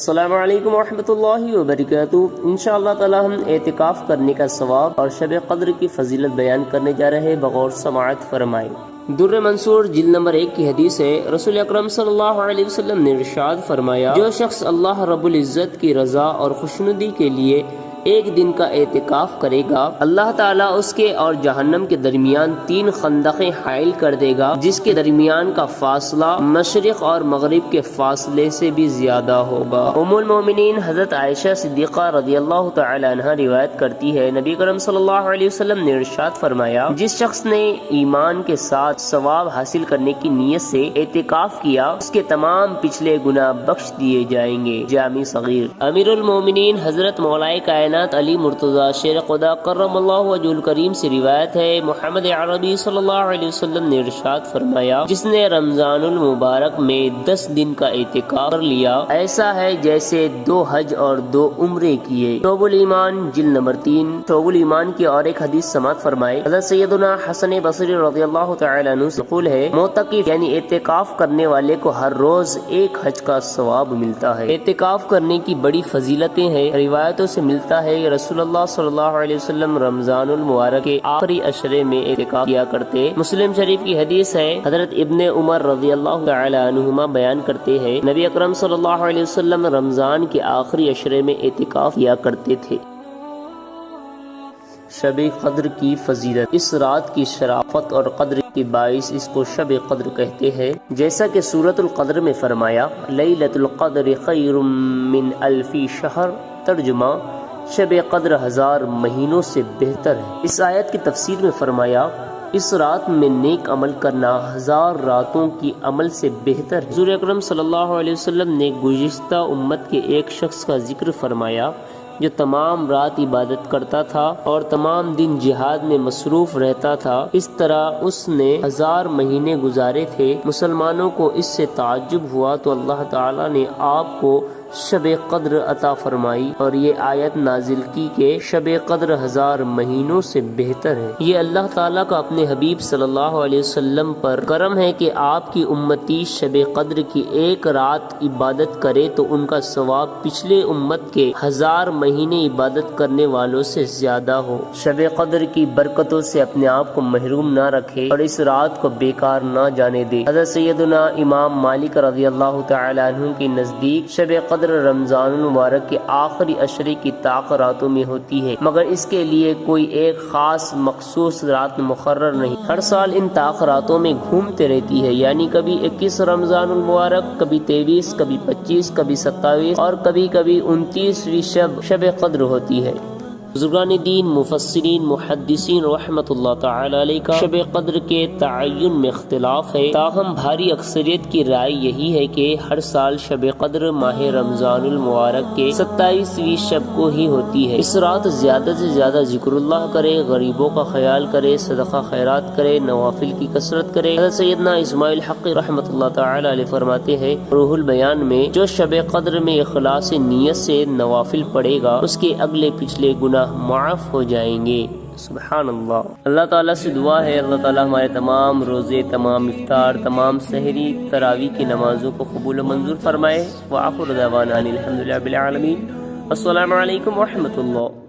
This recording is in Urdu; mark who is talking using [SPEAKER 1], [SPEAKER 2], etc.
[SPEAKER 1] السلام علیکم ورحمۃ اللہ وبرکاتہ۔ انشاءاللہ تعالی ہم اعتکاف کرنے کا ثواب اور شب قدر کی فضیلت بیان کرنے جا رہے ہیں، بغور سماعت فرمائے۔ در منصور جلد نمبر 1 کی حدیث ہے، رسول اکرم صلی اللہ علیہ وسلم نے ارشاد فرمایا، جو شخص اللہ رب العزت کی رضا اور خوشنودی کے لیے ایک دن کا اعتکاف کرے گا، اللہ تعالیٰ اس کے اور جہنم کے درمیان 3 خندقیں حائل کر دے گا، جس کے درمیان کا فاصلہ مشرق اور مغرب کے فاصلے سے بھی زیادہ ہوگا۔ ام المومنین حضرت عائشہ صدیقہ رضی اللہ تعالی عنہ روایت کرتی ہے، نبی کرم صلی اللہ علیہ وسلم نے ارشاد فرمایا، جس شخص نے ایمان کے ساتھ ثواب حاصل کرنے کی نیت سے اعتکاف کیا، اس کے تمام پچھلے گناہ بخش دیے جائیں گے۔ جامع صغیر۔ امیر المومنین حضرت مولائے کائنات علی مرتضی شیر خدا کرم اللہ وجہ الکریم سے روایت ہے، محمد عربی صلی اللہ علیہ وسلم نے ارشاد فرمایا، جس نے رمضان المبارک میں 10 دن کا اعتکاف کر لیا، ایسا ہے جیسے 2 حج اور 2 عمرے کیے۔ شعب الایمان جلد نمبر 3۔ شعب الایمان کی اور ایک حدیث سماعت فرمائے، حضرت سیدنا حسن بصری رضی اللہ تعالی عنہ سے قول ہے، معتکف یعنی اعتکاف کرنے والے کو ہر روز 1 حج کا ثواب ملتا ہے۔ اعتکاف کرنے کی بڑی فضیلتیں ہیں، روایتوں سے ملتا ہے کہ رسول اللہ صلی اللہ علیہ وسلم رمضان المبارک کے آخری عشرے میں اعتکاف کیا کرتے۔ مسلم شریف کی حدیث ہے، حضرت ابن عمر رضی اللہ تعالی عنہما بیان کرتے ہیں، نبی اکرم صلی اللہ علیہ وسلم رمضان کے آخری عشرے میں اعتکاف کیا کرتے تھے۔ شب قدر کی فضیلت۔ اس رات کی شرافت اور قدر کے باعث اس کو شب قدر کہتے ہیں، جیسا کہ سورۃ القدر میں فرمایا، لیلۃ القدر خیر من 1000 شہر۔ ترجمہ، شب قدر 1000 مہینوں سے بہتر ہے۔ اس آیت کی تفسیر میں فرمایا، اس رات میں نیک عمل کرنا 1000 راتوں کی عمل سے بہتر ہے۔ حضور اکرم صلی اللہ علیہ وسلم نے گزشتہ امت کے ایک شخص کا ذکر فرمایا، جو تمام رات عبادت کرتا تھا اور تمام دن جہاد میں مصروف رہتا تھا، اس طرح اس نے 1000 مہینے گزارے تھے۔ مسلمانوں کو اس سے تعجب ہوا تو اللہ تعالیٰ نے آپ کو شب قدر عطا فرمائی اور یہ آیت نازل کی کہ شب قدر 1000 مہینوں سے بہتر ہے۔ یہ اللہ تعالیٰ کا اپنے حبیب صلی اللہ علیہ وسلم پر کرم ہے کہ آپ کی امتی شب قدر کی 1 رات عبادت کرے تو ان کا ثواب پچھلے امت کے 1000 مہینے عبادت کرنے والوں سے زیادہ ہو۔ شب قدر کی برکتوں سے اپنے آپ کو محروم نہ رکھے اور اس رات کو بیکار نہ جانے دے۔ حضرت سیدنا امام مالک رضی اللہ تعالی عنہ کے نزدیک شب قدر رمضان المبارک کے آخری عشرے کی طاق راتوں میں ہوتی ہے، مگر اس کے لیے کوئی ایک خاص مخصوص رات مقرر نہیں، ہر سال ان طاق راتوں میں گھومتے رہتی ہے، یعنی کبھی 21 رمضان المبارک، کبھی 23، کبھی 25، کبھی 27 اور کبھی 29ویں شب قدر ہوتی ہے۔ بزرگان دین، مفسرین، محدثین رحمۃ اللہ تعالی علیہ کا شب قدر کے تعین میں اختلاف ہے، تاہم بھاری اکثریت کی رائے یہی ہے کہ ہر سال شب قدر ماہ رمضان المبارک کے 27ویں شب کو ہی ہوتی ہے۔ اس رات زیادہ سے زیادہ ذکر اللہ کرے، غریبوں کا خیال کرے، صدقہ خیرات کرے، نوافل کی کثرت کرے۔ حضرت سیدنا اسماعیل حقی رحمۃ اللہ تعالی علیہ فرماتے ہیں روح البیان میں، جو شب قدر میں اخلاص نیت سے نوافل پڑھے گا، اس کے اگلے پچھلے گناہ معاف ہو جائیں گے۔ سبحان اللہ۔ اللہ تعالیٰ سے دعا ہے، اللہ تعالیٰ ہمارے تمام روزے، تمام افطار، تمام سحری، تراویح کی نمازوں کو قبول و منظور فرمائے۔ وآخر دعوانا الحمد للہ رب العالمین۔ السلام علیکم ورحمۃ اللہ۔